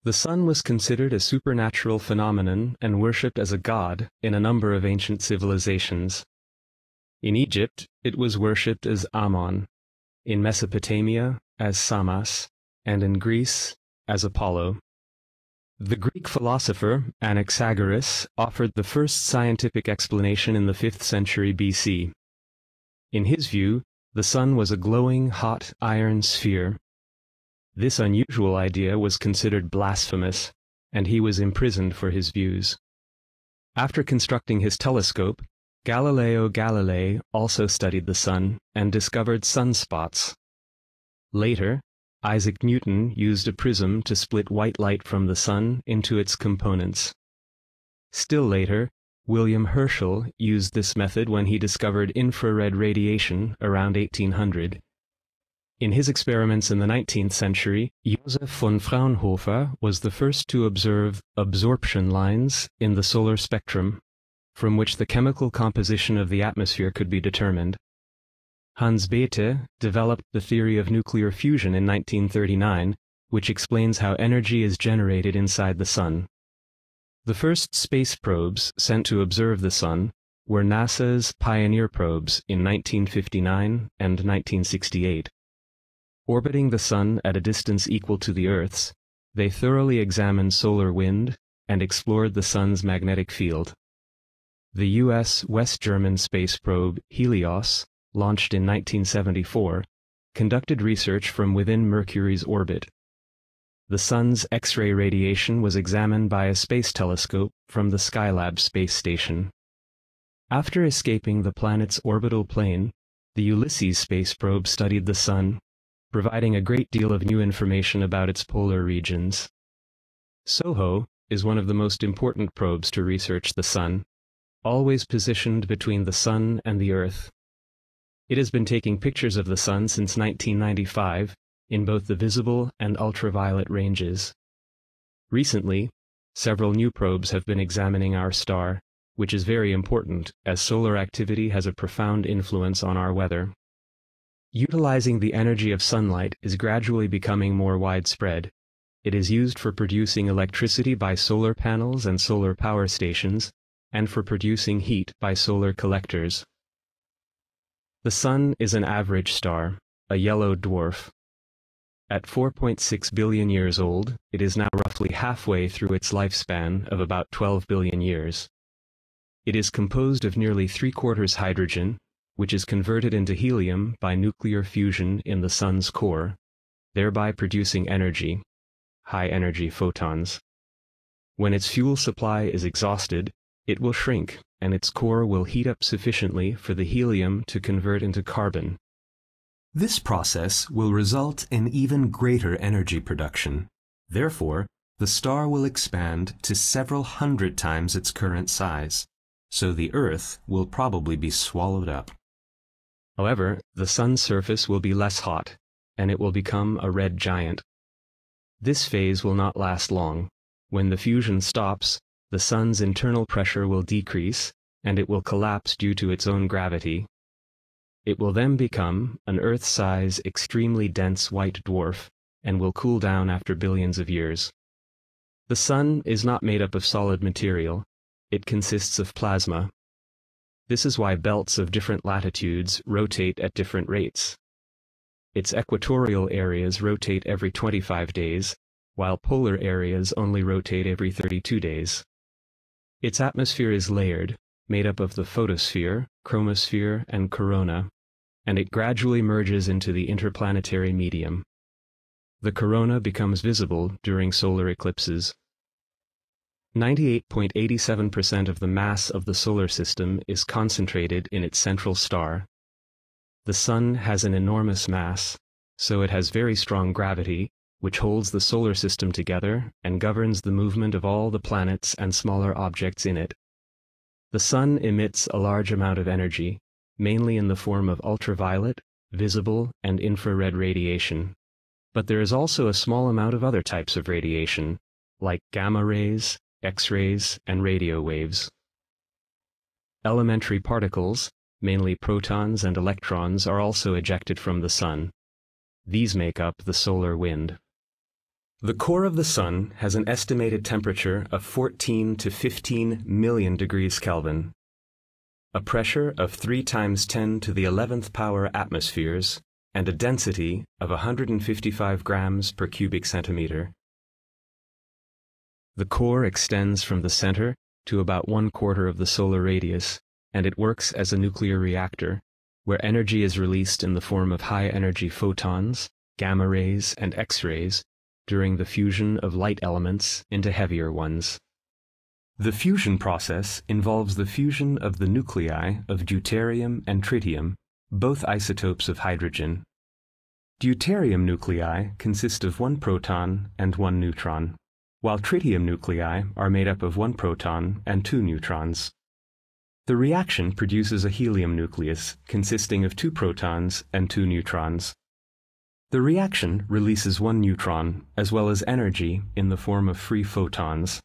The sun was considered a supernatural phenomenon and worshipped as a god in a number of ancient civilizations. In Egypt, it was worshipped as Ammon, in Mesopotamia as Samas, and in Greece as Apollo. The Greek philosopher Anaxagoras offered the first scientific explanation in the 5th century BC. In his view, the sun was a glowing, hot iron sphere. This unusual idea was considered blasphemous, and he was imprisoned for his views. After constructing his telescope, Galileo Galilei also studied the sun and discovered sunspots. Later, Isaac Newton used a prism to split white light from the sun into its components. Still later, William Herschel used this method when he discovered infrared radiation around 1800. In his experiments in the 19th century, Joseph von Fraunhofer was the first to observe absorption lines in the solar spectrum, from which the chemical composition of the atmosphere could be determined. Hans Bethe developed the theory of nuclear fusion in 1939, which explains how energy is generated inside the sun. The first space probes sent to observe the sun were NASA's Pioneer probes in 1959 and 1968. Orbiting the sun at a distance equal to the Earth's, they thoroughly examined solar wind and explored the sun's magnetic field. The U.S. West German space probe Helios, launched in 1974, conducted research from within Mercury's orbit. The sun's X-ray radiation was examined by a space telescope from the Skylab space station. After escaping the planet's orbital plane, the Ulysses space probe studied the sun, providing a great deal of new information about its polar regions. SOHO is one of the most important probes to research the sun, always positioned between the sun and the Earth. It has been taking pictures of the sun since 1995 in both the visible and ultraviolet ranges. Recently, several new probes have been examining our star, which is very important as solar activity has a profound influence on our weather. Utilizing the energy of sunlight is gradually becoming more widespread. It is used for producing electricity by solar panels and solar power stations, and for producing heat by solar collectors. The sun is an average star, a yellow dwarf. At 4.6 billion years old, it is now roughly halfway through its lifespan of about 12 billion years. It is composed of nearly 3/4 hydrogen, which is converted into helium by nuclear fusion in the sun's core, thereby producing energy, high-energy photons. When its fuel supply is exhausted, it will shrink, and its core will heat up sufficiently for the helium to convert into carbon. This process will result in even greater energy production. Therefore, the star will expand to several hundred times its current size, so the Earth will probably be swallowed up. However, the sun's surface will be less hot, and it will become a red giant. This phase will not last long. When the fusion stops, the sun's internal pressure will decrease, and it will collapse due to its own gravity. It will then become an Earth-size, extremely dense white dwarf, and will cool down after billions of years. The sun is not made up of solid material. It consists of plasma. This is why belts of different latitudes rotate at different rates. Its equatorial areas rotate every 25 days, while polar areas only rotate every 32 days. Its atmosphere is layered, made up of the photosphere, chromosphere, and corona, and it gradually merges into the interplanetary medium. The corona becomes visible during solar eclipses. 98.87% of the mass of the solar system is concentrated in its central star. The sun has an enormous mass, so it has very strong gravity, which holds the solar system together and governs the movement of all the planets and smaller objects in it. The sun emits a large amount of energy, mainly in the form of ultraviolet, visible, and infrared radiation. But there is also a small amount of other types of radiation, like gamma rays, X-rays, and radio waves. Elementary particles, mainly protons and electrons, are also ejected from the sun. These make up the solar wind. The core of the Sun has an estimated temperature of 14 to 15 million degrees Kelvin, a pressure of 3 times 10 to the 11th power atmospheres, and a density of 155 grams per cubic centimeter. The core extends from the center to about 1/4 of the solar radius, and it works as a nuclear reactor, where energy is released in the form of high-energy photons, gamma rays, and X-rays during the fusion of light elements into heavier ones. The fusion process involves the fusion of the nuclei of deuterium and tritium, both isotopes of hydrogen. Deuterium nuclei consist of 1 proton and 1 neutron, while tritium nuclei are made up of 1 proton and 2 neutrons. The reaction produces a helium nucleus consisting of 2 protons and 2 neutrons. The reaction releases 1 neutron as well as energy in the form of free photons.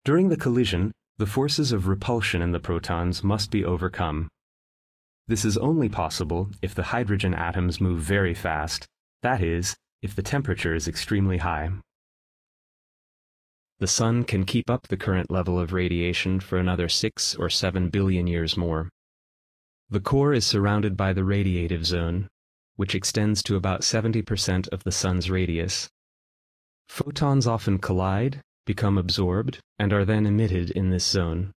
During the collision, the forces of repulsion in the protons must be overcome. This is only possible if the hydrogen atoms move very fast, that is, if the temperature is extremely high. The Sun can keep up the current level of radiation for another 6 or 7 billion years more. The core is surrounded by the radiative zone, which extends to about 70% of the Sun's radius. Photons often collide, become absorbed, and are then emitted in this zone.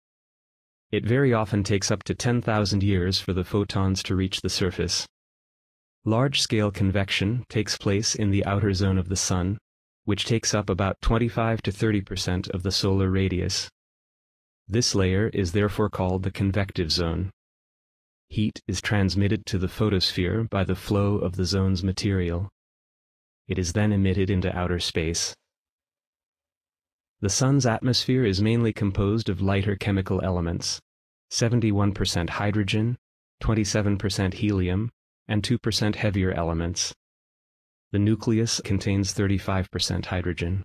It very often takes up to 10,000 years for the photons to reach the surface. Large-scale convection takes place in the outer zone of the Sun, which takes up about 25 to 30% of the solar radius. This layer is therefore called the convective zone. Heat is transmitted to the photosphere by the flow of the zone's material. It is then emitted into outer space. The Sun's atmosphere is mainly composed of lighter chemical elements, 71% hydrogen, 27% helium, and 2% heavier elements. The nucleus contains 35% hydrogen.